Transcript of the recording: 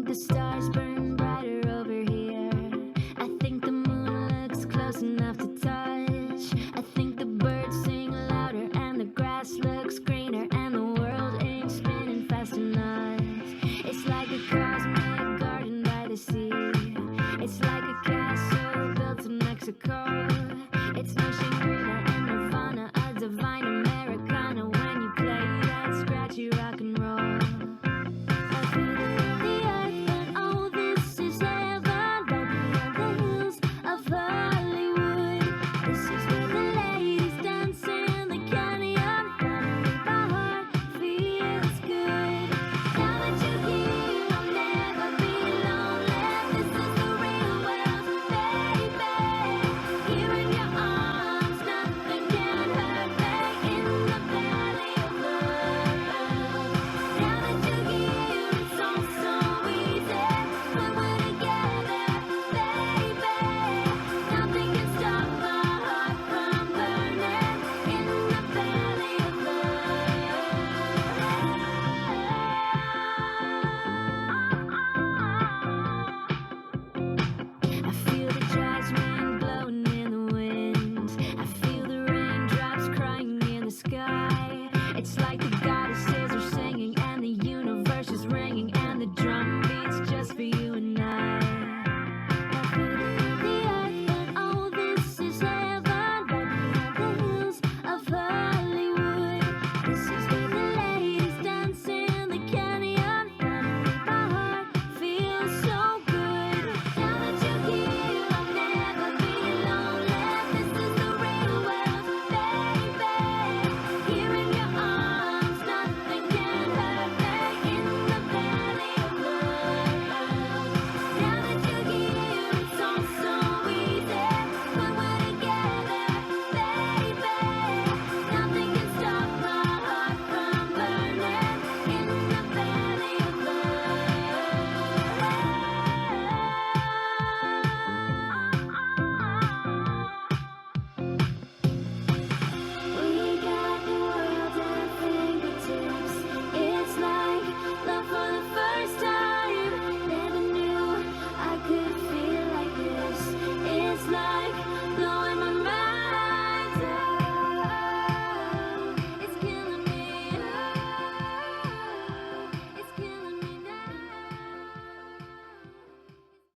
the stars burn brighter over here. I think the moon looks close enough to touch. I think the birds sing louder and the grass looks greener and the world ain't spinning fast enough. It's like a cosmic garden by the sea. It's like a castle built in Mexico. It's no Shangri-La and Nirvana, a divine Americana when you play that scratchy rock and roll. I feel the earth, but oh, this is heaven. Walking on the hills of Hollywood. This is where the ladies dance in the canyon. Finally, my heart feels good. Now that you're here, I'll never be lonely. This is the real world, baby. Here in your arms, nothing can hurt me. In the valley of love. Now that you're here, it's all so easy. When we're together, baby, nothing can stop my heart from burning. In the valley of love. I feel the jasmine blowing in the wind. I feel the raindrops crying in the sky. It's like the goddesses are singing and the universe is ringing and the drum beats just for you